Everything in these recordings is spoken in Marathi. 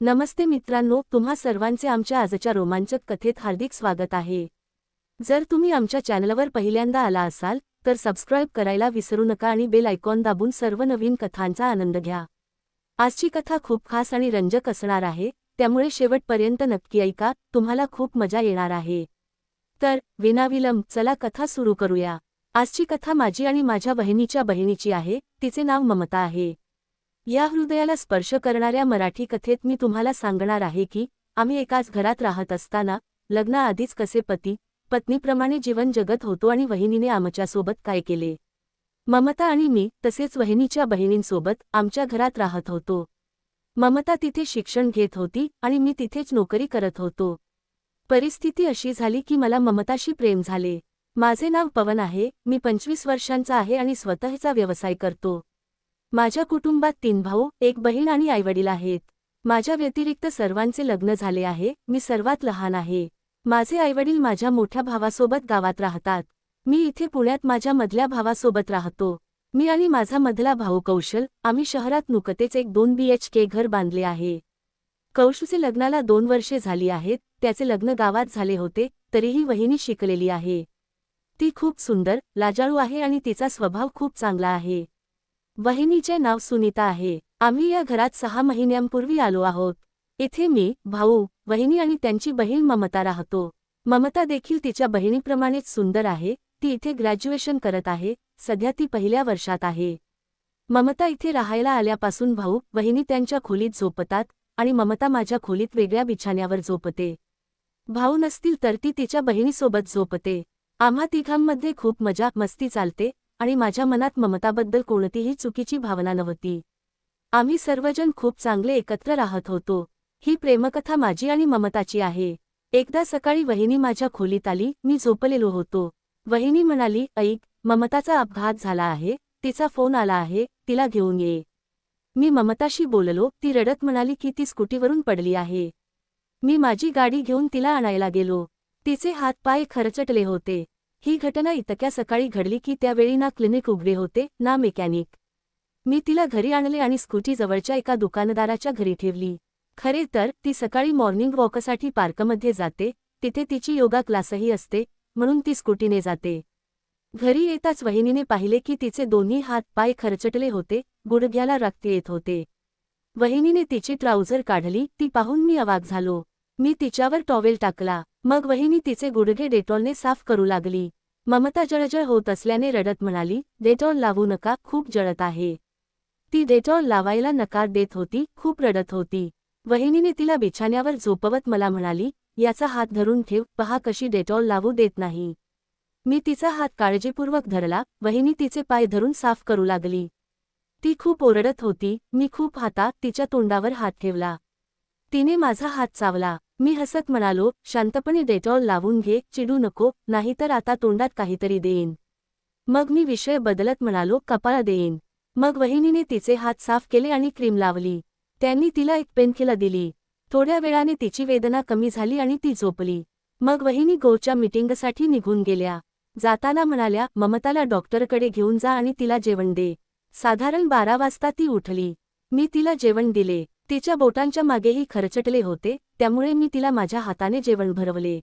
नमस्ते मित्रांनो, तुम्हा सर्वांचे आमच्या आजच्या रोमांचक कथेत हार्दिक स्वागत आहे। जर तुम्ही आमच्या चॅनलवर पहिल्यांदा आला असाल तर सबस्क्राइब करायला विसरू नका आणि बेल आयकॉन दाबून सर्व नवीन कथांचा आनंद घ्या। आजची कथा खूप खास आणि रंजक असणार आहे, त्यामुळे शेवटपर्यंत नक्की ऐका, तुम्हाला खूप मजा येणार आहे। तर विनाविलंब चला कथा सुरू करूया। आजची कथा माझी आणि माझ्या बहिणीच्या बहिणीची आहे, तिचे नाव ममता आहे। या हृदयाला स्पर्श करणाऱ्या मराठी कथेत मी तुम्हाला सांगणार आहे की आम्ही एकाच घरात राहत असताना लग्नाआधीच कसे पती पत्नीप्रमाणे जीवन जगत होतो आणि वहिनीने आमच्यासोबत काय केले। ममता आणि मी तसेच वहिनीच्या बहिणींसोबत आमच्या घरात राहत होतो। ममता तिथे शिक्षण घेत होती आणि मी तिथेच नोकरी करत होतो। परिस्थिती अशी झाली की मला ममताशी प्रेम झाले। माझे नाव पवन आहे, मी 25 वर्षांचा आहे आणि स्वतःचा व्यवसाय करतो। माझ्या कुटुंबात 3 भाऊ, 1 बहीण आणि आईवडील आहेत। माझ्या व्यतिरिक्त सर्वांचे लग्न झाले आहे, मी सर्वात लहान आहे। माझे आईवडील माझ्या मोठ्या भावासोबत गावात राहतात। मी इथे पुण्यात माझ्या मधल्या भावासोबत राहतो। मी आणि माझा मधला भाऊ कौशल, आम्ही शहरात नुकतेच एक 2 BHK घर बांधले आहे। कौशलचे लग्नाला 2 वर्षे झाली आहेत, त्याचे लग्न गावात झाले होते, तरीही वहिनी शिकलेली आहे। ती खूप सुंदर, लाजाळू आहे आणि तिचा स्वभाव खूप चांगला आहे। वहिनीचे नाव सुनीता आहे। आम्ही या घरात 6 महिन्यांपूर्वी आलो आहोत। इथे मी, भाऊ, वहिनी आणि त्यांची बहीण ममता राहतो। ममता देखील तिच्या बहिणीप्रमाणेच सुंदर आहे, ती इथे ग्रॅज्युएशन करत आहे, सध्या ती पहिल्या वर्षात आहे। ममता इथे राहायला आल्यापासून भाऊ, वहिनी त्यांच्या खोलीत झोपतात आणि ममता माझ्या खोलीत वेगळ्या बिछाण्यावर झोपते। भाऊ नसतील तर ती तिच्या बहिणीसोबत झोपते। आम्हा तिघांमध्ये खूप मजा मस्ती चालते आणि माझ्या मनात ममताबद्दल कोणतीही चुकीची भावना नव्हती। आम्ही सर्वजण खूप चांगले एकत्र राहत होतो। ही प्रेमकथा माझी आणि ममताची आहे। एकदा सकाळी वहिनी माझ्या खोलीत आली, मी झोपलेलो होतो। वहिनी म्हणाली, ऐक, ममताचा अपघात झाला आहे, तिचा फोन आला आहे, तिला घेऊन ये। मी ममताशी बोललो, ती रडत म्हणाली की ती स्कूटीवरून पडली आहे। मी माझी गाडी घेऊन तिला आणायला गेलो। तिचे हात पाय खरचटले होते। ही घटना इतक्या सकाळी घडली की त्यावेळी ना क्लिनिक उघडे होते ना मेकॅनिक। मी तिला घरी आणले आणि स्कूटी जवळच्या एका दुकानदाराच्या घरी ठेवली। खरे तर ती सकाळी मॉर्निंग वॉकसाठी पार्कमध्ये जाते, तिथे तिची योगा क्लासही असते, म्हणून ती स्कूटीने जाते। घरी येताच वहिनीने पाहिले की तिचे दोन्ही हात पाय खरचटले होते, गुडघ्याला रक्त येत होते। वहिनीने तिची ट्राउझर काढली, ती पाहून मी अवाक झालो। मी तिच्यावर टॉवेल टाकला, मग वहिनी तिचे गुडघे डेटॉलने साफ करू लागली। ममता जळजळ होत असल्याने रडत म्हणाली, डेटॉल लावू नका, खूप जळत आहे। ती डेटॉल लावायला नकार देत होती, खूप रडत होती। वहिनीने तिला बिछाण्यावर झोपवत मला म्हणाली, याचा हात धरून ठेव, पहा कशी डेटॉल लावू देत नाही। मी तिचा हात काळजीपूर्वक धरला, वहिनी तिचे पाय धरून साफ करू लागली। ती खूप ओरडत होती, मी खूप तिच्या तोंडावर हात ठेवला। तिने माझा हात चावला। मी हसत म्हणालो, शांतपणे डेटॉल लावून घे, चिडू नको, नाहीतर आता तोंडात काहीतरी देईन। मग मी विषय बदलत म्हणालो, कपाळा देईन। मग वहिनीने तिचे हात साफ केले आणि क्रीम लावली। त्यांनी तिला एक पेनकिलर दिली। थोड्या वेळाने तिची वेदना कमी झाली आणि ती झोपली। मग वहिनी गोच्या मीटिंगसाठी निघून गेल्या। जाताना म्हणाल्या, ममताला डॉक्टरकडे घेऊन जा आणि तिला जेवण दे। साधारण 12 वाजता ती उठली। मी तिला जेवण दिले। तिच्या बोटांच्या मागेही खरचटले होते, त्यामुळे मी तिला माझ्या हाताने जेवण भरवले।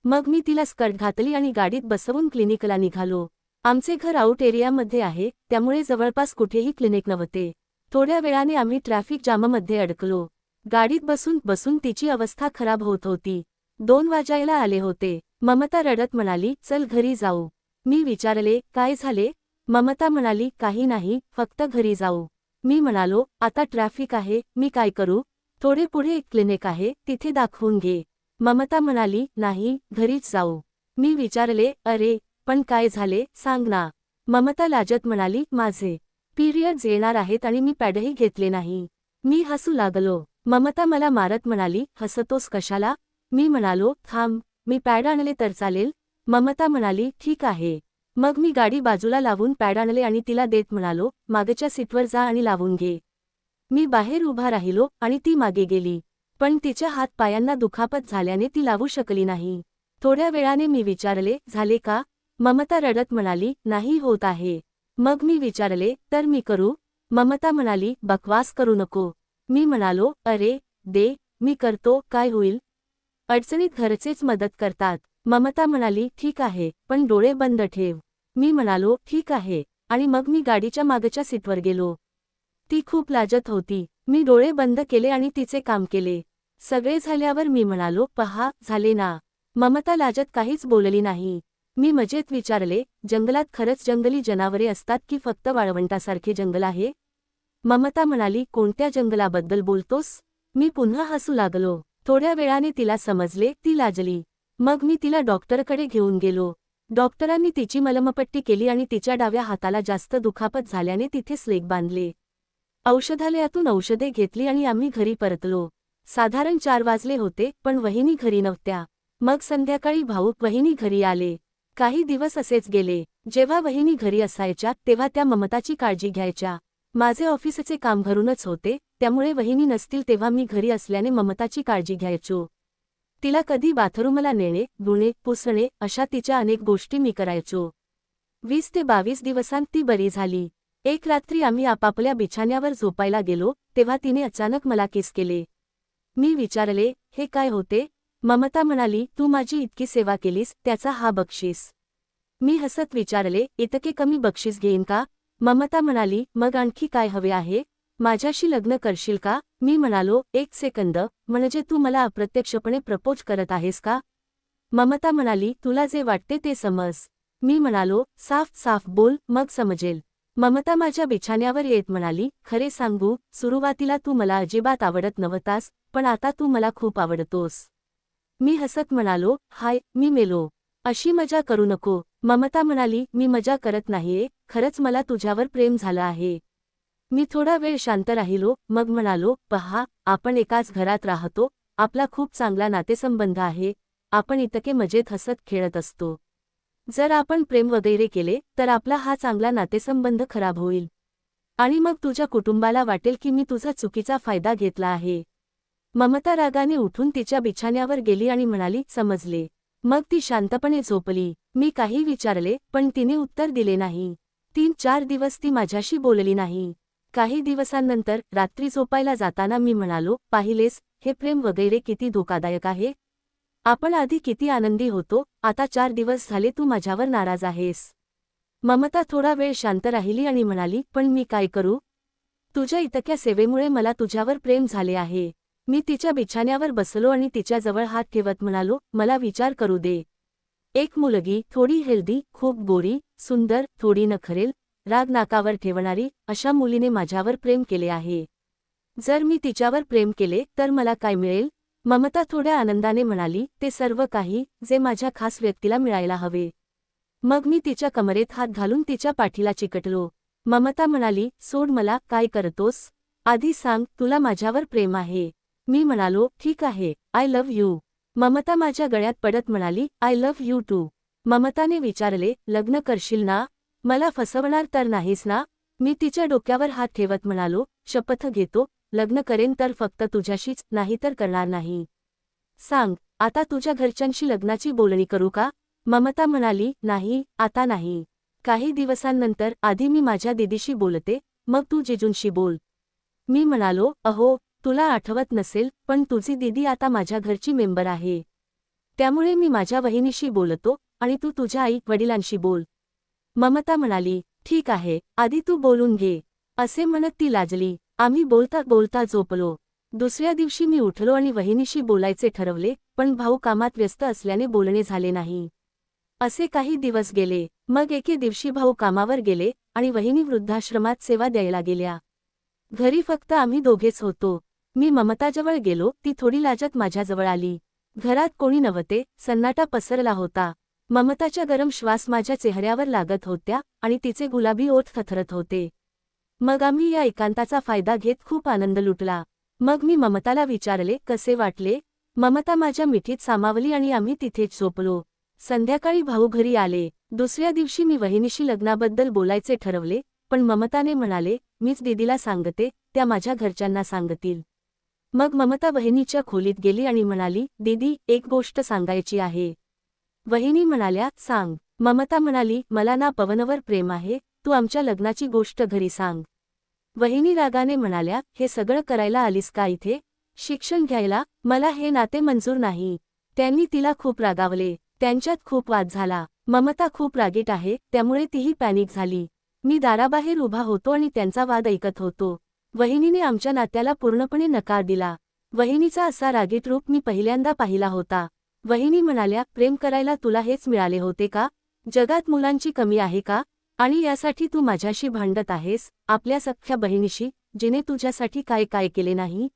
मग मी तिला स्कर्ट घातली आणि गाडीत बसवून क्लिनिकला निघालो। आमचे घर आउट एरियामध्ये आहे, त्यामुळे जवळपास कुठेही क्लिनिक नव्हते। थोड्या वेळाने आम्ही ट्रॅफिक जाममध्ये अडकलो। गाडीत बसून तिची अवस्था खराब होत होती। 2 वाजायला आले होते। ममता रडत म्हणाली, चल घरी जाऊ। मी विचारले, काय झाले? ममता म्हणाली, काही नाही, फक्त घरी जाऊ। मी म्हणालो, आता ट्रॅफिक आहे, मी काय करू? थोडे पुढे एक क्लिनिक आहे, तिथे दाखवून घे। ममता म्हणाली, नाही, घरीच जाऊ। मी विचारले, अरे, पण काय झाले, सांग ना। ममता लाजत म्हणाली, माझे पिरियड्स येणार आहेत आणि मी पॅडही घेतले नाही। मी हसू लागलो। ममता मला मारत म्हणाली, हसतोस कशाला? मी म्हणालो, थांब, मी पॅड आणले तर चालेल? ममता म्हणाली, ठीक आहे। मग मी गाडी बाजूला लावून पॅड आणले आणि तिला देत म्हणालो, मागच्या सीटवर जा आणि लावून घे। मी बाहेर उभा राहिलो आणि ती मागे गेली, पण तिच्या हात पायांना दुखापत झाल्याने ती लावू शकली नाही। थोड्या वेळाने मी विचारले, झाले का? ममता रडत म्हणाली, नाही होत आहे। मग मी विचारले, तर मी करू? ममता म्हणाली, बकवास करू नको। मी म्हणालो, अरे, दे, मी करतो, काय होईल? अडचणीत घरचेच मदत करतात. ममता म्हणाली, ठीक आहे, पण डोळे बंद ठेव. मी म्हणालो, ठीक आहे, आणि मग मी गाडीच्या मागच्या सीटवर गेलो. ती खूप लाजत होती. मी डोळे बंद केले आणि तिचे काम केले. सगळे झाल्यावर मी म्हणालो, पहा, झाले ना. ममता लाजत काहीच बोलली नाही. मी मजेत विचारले, जंगलात खरंच जंगली जनावरे असतात की फक्त वाळवंटासारखे जंगल आहे? ममता म्हणाली, कोणत्या जंगलाबद्दल बोलतोस? मी पुन्हा हसू लागलो. थोड्या वेळाने तिला समजले, ती लाजली. मग मी तिला डॉक्टरकडे घेऊन गेलो. डॉक्टरांनी तिची मलमपट्टी केली आणि तिच्या डाव्या हाताला जास्त दुखापत झाल्याने तिथे स्लेक बांधले. औषधालयातून औषधे घेतली आणि आम्ही घरी परतलो. साधारण 4 वाजले होते, पण वहिनी घरी नव्हत्या. मग संध्याकाळी भाऊक वहिनी घरी आले. काही दिवस असेच गेले. जेव्हा वहिनी घरी असायच्या तेव्हा त्या ममताची काळजी घ्यायच्या. माझे ऑफिसचे काम घरूनच होते, त्यामुळे वहिनी नसतील तेव्हा मी घरी असल्याने ममताची काळजी घ्यायचो. तिला कधी बाथरूमला नेणे, धुणे, पुसणे अशा तिच्या अनेक गोष्टी मी करायचो. 20 ते 22 दिवसांत ती बरी झाली. एक रात्री आम्ही आपापल्या बिछाण्यावर झोपायला गेलो, तेव्हा तिने अचानक मला किस केले. मी विचारले, हे काय होते? ममता म्हणाली, तू माझी इतकी सेवा केलीस, त्याचा हा बक्षीस. मी हसत विचारले, इतके कमी बक्षीस घेईन का? ममता म्हणाली, मग आणखी काय हवे आहे? माझ्याशी लग्न करशील का? मी म्हणालो, एक सेकंद, म्हणजे तू मला अप्रत्यक्षपणे प्रपोज करत आहेस का? ममता म्हणाली, तुला जे वाटते ते समज. मी म्हणालो, साफ साफ बोल, मग समजेल. ममता माझ्या बिछाण्यावर येत म्हणाली, खरे सांगू, सुरुवातीला तू मला अजिबात आवडत नव्हतास, पण आता तू मला खूप आवडतोस. मी हसत म्हणालो, हाय, मी मेलो. अशी मजा करू नको. ममता म्हणाली, मी मजा करत नाहीये, खरंच मला तुझ्यावर प्रेम झालं आहे. मी थोडा वेळ शांत राहिलो, मग म्हणालो, पहा, आपण एकाच घरात राहतो, आपला खूप चांगला नातेसंबंध आहे, आपण इतके मजेत हसत खेळत असतो. जर आपण प्रेम वगैरे केले, तर आपला हा चांगला नातेसंबंध खराब होईल. आणि मग तुझ्या कुटुंबाला वाटेल की मी तुझा चुकीचा फायदा घेतला आहे. ममता रागाने उठून तिच्या बिछाण्यावर गेली आणि म्हणाली, समजले. मग ती शांतपणे झोपली. मी काही विचारले, पण तिने उत्तर दिले नाही. 3-4 दिवस ती माझ्याशी बोलली नाही. काही दिवसांनंतर रात्री झोपायला जाताना मी म्हणालो, पाहिलेस, हे प्रेम वगैरे किती धोकादायक आहे? आपण आधी किती आनंदी होतो, आता 4 दिवस झाले तू माझ्यावर नाराज आहेस. ममता थोडा वेळ शांत राहिली आणि म्हणाली, पण मी काय करू? तुझ्या इतक्या सेवेमुळे मला तुझ्यावर प्रेम झाले आहे. मी तिच्या बिछाण्यावर बसलो आणि तिच्याजवळ हात ठेवत म्हणालो, मला विचार करू दे. एक मुलगी, थोडी हेल्दी, खूप गोरी, सुंदर, थोडी नखरेल, राग नाकावर ठेवणारी, अशा मुलीने माझ्यावर प्रेम केले आहे. जर मी तिच्यावर प्रेम केले तर मला काय मिळेल? ममता थोड्या आनंदाने म्हणाली, ते सर्व काही, जे माझ्या खास व्यक्तीला मिळायला हवे. मग मी तिच्या कमरेत हात घालून तिच्या पाठीला चिकटलो. ममता म्हणाली, सोड मला, काय करतोस? आधी सांग, तुला माझ्यावर प्रेम आहे. मी म्हणालो, ठीक आहे, आय लव्ह यू. ममता माझ्या गळ्यात पडत म्हणाली, आय लव्ह यू टू. ममताने विचारले, लग्न करशील ना? मला फसवणार तर नाहीस ना? मी तिच्या डोक्यावर हात ठेवत म्हणालो, शपथ घेतो, लग्न करेन तर फक्त तुझ्याशीच, नाही तर करणार नाही. सांग, आता तुझ्या घरच्यांशी लग्नाची बोलणी करू का? ममता म्हणाली, नाही, आता नाही. काही दिवसांनंतर, आधी मी माझ्या दीदीशी बोलते, मग तू जिजूंशी बोल. मी म्हणालो, अहो, तुला आठवत नसेल, पण तुझी दीदी आता माझ्या घरची मेंबर आहे. त्यामुळे मी माझ्या वहिनीशी बोलतो, आणि तू तुझ्या आई वडिलांशी बोल. ममता म्हणाली, ठीक आहे, आधी तू बोलून घे. असे म्हणत ती लाजली. आम्ही बोलता बोलता झोपलो. दुसऱ्या दिवशी मी उठलो आणि वहिनीशी बोलायचे ठरवले, पण भाऊ कामात व्यस्त असल्याने बोलणे झाले नाही. असे काही दिवस गेले. मग एके दिवशी भाऊ कामावर गेले आणि वहिनी वृद्धाश्रमात सेवा द्यायला गेल्या. घरी फक्त आम्ही दोघेच होतो. मी ममताजवळ गेलो, ती थोडी लाजत माझ्याजवळ आली. घरात कोणी नव्हते, सन्नाटा पसरला होता. ममताच्या गरम श्वास माझ्या चेहऱ्यावर लागत होत्या आणि तिचे गुलाबी ओठ थरथरत होते. मग आम्ही या एकांताचा फायदा घेत खूप आनंद लुटला. मग मी ममताला विचारले, कसे वाटले? ममता माझ्या मिठीत सामावली आणि आम्ही तिथेच झोपलो. संध्याकाळी भाऊ घरी आले. दुसऱ्या दिवशी मी वहिनीशी लग्नाबद्दल बोलायचे ठरवले, पण ममताने म्हणाले, मीच दीदीला सांगते, त्या माझ्या घरच्यांना सांगतील. मग ममता वहिनीच्या खोलीत गेली आणि म्हणाली, दीदी, एक गोष्ट सांगायची आहे. वहिनी म्हणाल्या, सांग. ममता म्हणाली, मला ना पवनवर प्रेम आहे, तू आमच्या लग्नाची गोष्ट घरी सांग. वहिनी रागाने म्हणाल्या, हे सगळं करायला आलीस का इथे? शिक्षण घ्यायला मला हे नाते मंजूर नाही. त्यांनी तिला खूप रागावले. त्यांच्यात खूप वाद झाला. ममता खूप रागीट आहे, त्यामुळे तीही पॅनिक झाली. मी दाराबाहेर उभा होतो आणि त्यांचा वाद ऐकत होतो. वहिनीने आमच्या नात्याला पूर्णपणे नकार दिला. वहिनीचा असा रागीट रूप मी पहिल्यांदा पाहिला होता. वहिनी म्हणाल्या, प्रेम करायला तुला हेच मिळाले होते का? जगात मुलांची कमी आहे का? आणि यासाठी तू माझ्याशी भांडत आहेस, आपल्या सख्ख्या बहिणीशी, जिने तुझ्यासाठी काय काय केले नाही?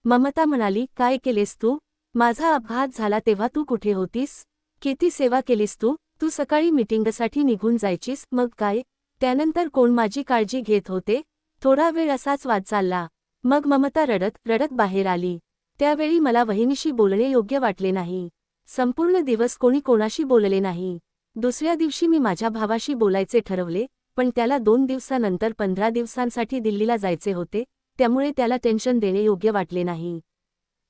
ममता म्हणाली, काय केलेस तू? माझा अपघात झाला तेव्हा तू कुठे होतीस? किती सेवा केलीस तू? तू सकाळी मीटिंगसाठी निघून जायचीस, मग काय? त्यानंतर कोण माझी काळजी घेत होते? थोडा वेळ असाच वाद चालला. मग ममता रडत रडत बाहेर आली. त्यावेळी मला वहिनीशी बोलणे योग्य वाटले नाही. संपूर्ण दिवस कोणी कोणाशी बोलले नाही. दुसऱ्या दिवशी मी माझ्या भावाशी बोलायचे ठरवले, पण त्याला 2 दिवसानंतर 15 दिवसांसाठी दिल्लीला जायचे होते, त्यामुळे त्याला टेन्शन देणे योग्य वाटले नाही.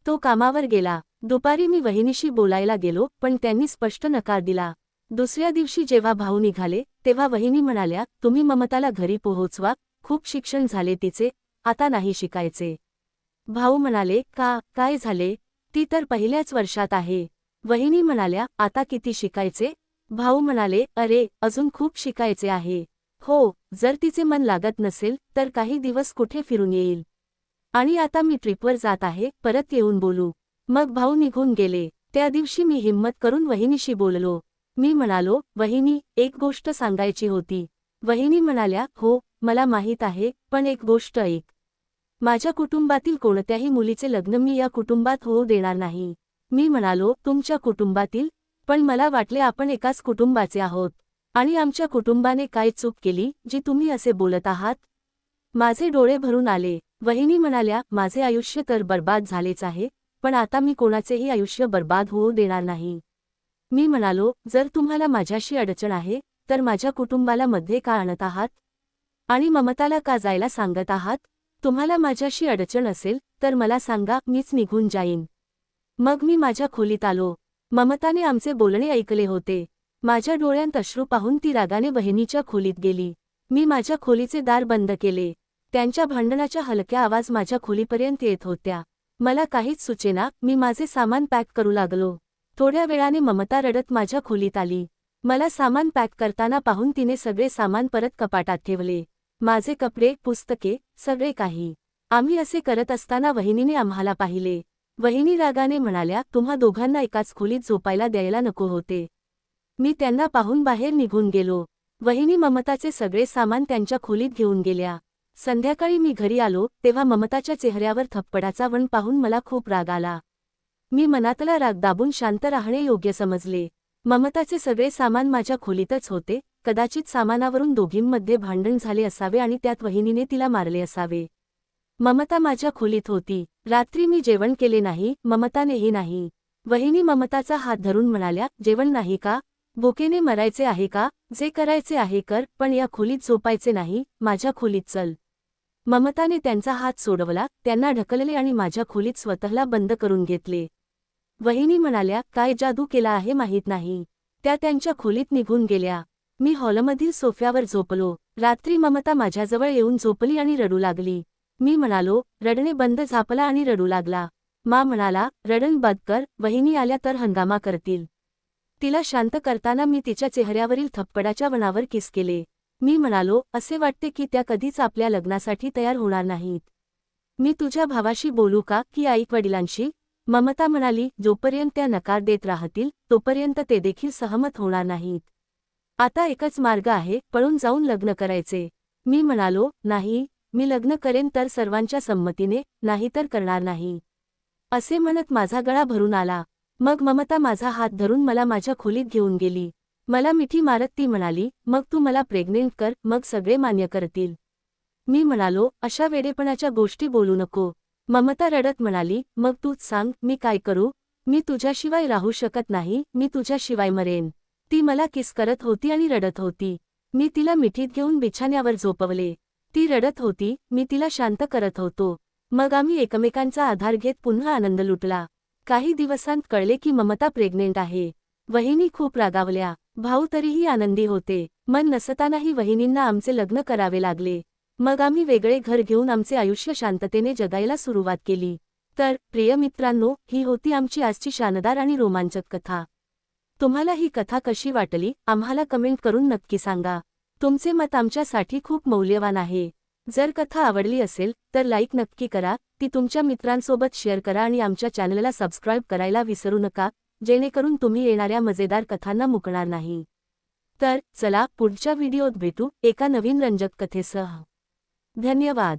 तो कामावर गेला. दुपारी मी वहिनीशी बोलायला गेलो, पण त्यांनी स्पष्ट नकार दिला. दुसऱ्या दिवशी जेव्हा भाऊ निघाले, तेव्हा वहिनी म्हणाल्या, तुम्ही ममताला घरी पोहोचवा, खूप शिक्षण झाले तिचे, आता नाही शिकायचे. भाऊ म्हणाले, का, काय झाले? ती तर पहिल्याच वर्षात आहे. वहिनी म्हणाल्या, आता किती शिकायचे? भाऊ म्हणाले, अरे, अजून खूप शिकायचे आहे. हो, जर तिचे मन लागत नसेल, तर काही दिवस कुठे फिरून येईल. आणि आता मी ट्रिपवर जात आहे, परत येऊन बोलू. मग भाऊ निघून गेले. त्या दिवशी मी हिम्मत करून वहिनीशी बोललो. मी म्हणालो, वहिनी, एक गोष्ट सांगायची होती. वहिनी म्हणाल्या, हो, मला माहीत आहे, पण एक गोष्ट ऐक. माझ्या कुटुंबातील कोणत्याही मुलीचे लग्न मी या कुटुंबात होऊ देणार नाही. मी म्हणालो, तुमच्या कुटुंबातील? पण मला वाटले आपण एकाच कुटुंबाचे आहोत. आणि आमच्या कुटुंबाने काय चूक केली, जी तुम्ही असे बोलत आहात? माझे डोळे भरून आले. वहिनी म्हणाल्या, माझे आयुष्य तर बर्बाद झालेच आहे, पण आता मी कोणाचेही आयुष्य बर्बाद होऊ देणार नाही. मी म्हणालो, जर तुम्हाला माझ्याशी अडचण आहे, तर माझ्या कुटुंबाला मध्ये का आणत आहात? आणि ममताला का जायला सांगत आहात? तुम्हाला माझ्याशी अडचण असेल, तर मला सांगा, मीच निघून जाईन. मग मी माझ्या खोलीत आलो. ममताने आमचे बोलणे ऐकले होते. माझ्या डोळ्यांत अश्रू पाहून ती रागाने बहिणीच्या खोलीत गेली. मी माझ्या खोलीचे दार बंद केले. त्यांच्या भांडणाच्या हलक्या आवाज माझ्या खोलीपर्यंत येत होत्या. मला काहीच सुचेना, मी माझे सामान पॅक करू लागलो. थोड्या वेळाने ममता रडत माझ्या खोलीत आली. मला सामान पॅक करताना पाहून तिने सगळे सामान परत कपाटात ठेवले. माझे कपडे, पुस्तके, सगळे काही. आम्ही असे करत असताना वहिनीने आम्हाला पाहिले. वहिनी रागाने म्हणाल्या, तुम्हा दोघांना एकाच खोलीत झोपायला द्यायला नको होते. मी त्यांना पाहून बाहेर निघून गेलो. वहिनी ममताचे सगळे सामान त्यांच्या खोलीत घेऊन गेल्या. संध्याकाळी मी घरी आलो, तेव्हा ममताच्या चेहऱ्यावर थप्पडाचा वण पाहून मला खूप राग आला. मी मनातला राग दाबून शांत राहणे योग्य समजले. ममताचे सगळे सामान माझ्या खोलीतच होते. कदाचित सामानावरून दोघींमध्ये भांडण झाले असावे आणि त्यात वहिनीने तिला मारले असावे. ममता माझ्या खोलीत होती. रात्री मी जेवण केले नाही, ममतानेही नाही. वहिनी ममताचा हात धरून म्हणाल्या, जेवण नाही का? भुकेने मरायचे आहे का? जे करायचे आहे कर, पण या खोलीत झोपायचे नाही, माझ्या खोलीत चल. ममताने त्यांचा हात सोडवला, त्यांना ढकलले आणि माझ्या खोलीत स्वतःला बंद करून घेतले. वहिनी म्हणाल्या, काय जादू केला आहे माहीत नाही. त्या त्यांच्या खोलीत निघून गेल्या. मी हॉलमधील सोफ्यावर झोपलो. रात्री ममता माझ्याजवळ येऊन झोपली आणि रडू लागली. मी म्हणालो, रडणे बंद झापला आणि रडू लागला. मा म्हणाला, रडण बंद कर, वहिनी आल्या तर हंगामा करतील. तिला शांत करताना मी तिच्या चेहऱ्यावरील थप्पडाच्या वणावर किस केले. मी म्हणालो, असे वाटते की त्या कधीच आपल्या लग्नासाठी तयार होणार नाहीत. मी तुझ्या भावाशी बोलू का, की आई-वडिलांशी? ममता म्हणाली, जोपर्यंत त्या नकार देत राहतील, तोपर्यंत ते देखील सहमत होणार नाहीत. आता एकच मार्ग आहे, पळून जाऊन लग्न करायचे. मी म्हणालो, नाही, मी लग्न करेन तर सर्वांच्या संमतीने, नाहीतर करणार नाही. असे म्हणत माझा गळा भरून आला. मग ममता माझा हात धरून मला माझ्या खोलीत घेऊन गेली. मला मिठी मारत ती म्हणाली, मग तू मला प्रेग्नेंट कर, मग सगळे मान्य करतील. मी म्हणालो, अशा वेडेपणाच्या गोष्टी बोलू नको. ममता रडत म्हणाली, मग तूच सांग, मी काय करू? मी तुझ्याशिवाय राहू शकत नाही, मी तुझ्याशिवाय मरेन. ती मला किस करत होती आणि रडत होती. मी तिला मिठीत घेऊन बिछाण्यावर झोपवले. ती रडत होती, मी तिला शांत करत होतो. मग आम्ही एकमेकांचा आधार घेत पुन्हा आनंद लुटला. काही दिवसांत कळले की ममता प्रेग्नेंट आहे. वहिनी खूप रागावल्या. भाऊ तरीही आनंदी होते. मन नसतानाही वहिनींना आमचे लग्न करावे लागले. मग आम्ही वेगळे घर घेऊन आमचे आयुष्य शांततेने जगायला सुरुवात केली. तर प्रिय मित्रांनो, ही होती आमची आजची शानदार आणि रोमांचक कथा. तुम्हाला ही कथा कशी वाटली आम्हाला कमेंट करून नक्की सांगा. तुमचे मत आमच्यासाठी खूप मौल्यवान आहे. जर कथा आवडली असेल तर लाईक नक्की करा, ती तुमच्या मित्रांसोबत शेअर करा आणि आमच्या चॅनलला सबस्क्राईब करायला विसरू नका, जेणेकरून तुम्ही येणाऱ्या मजेदार कथांना मुकणार नाही. तर चला पुढच्या व्हिडिओत भेटू एका नवीन रंजक कथेसह. धन्यवाद.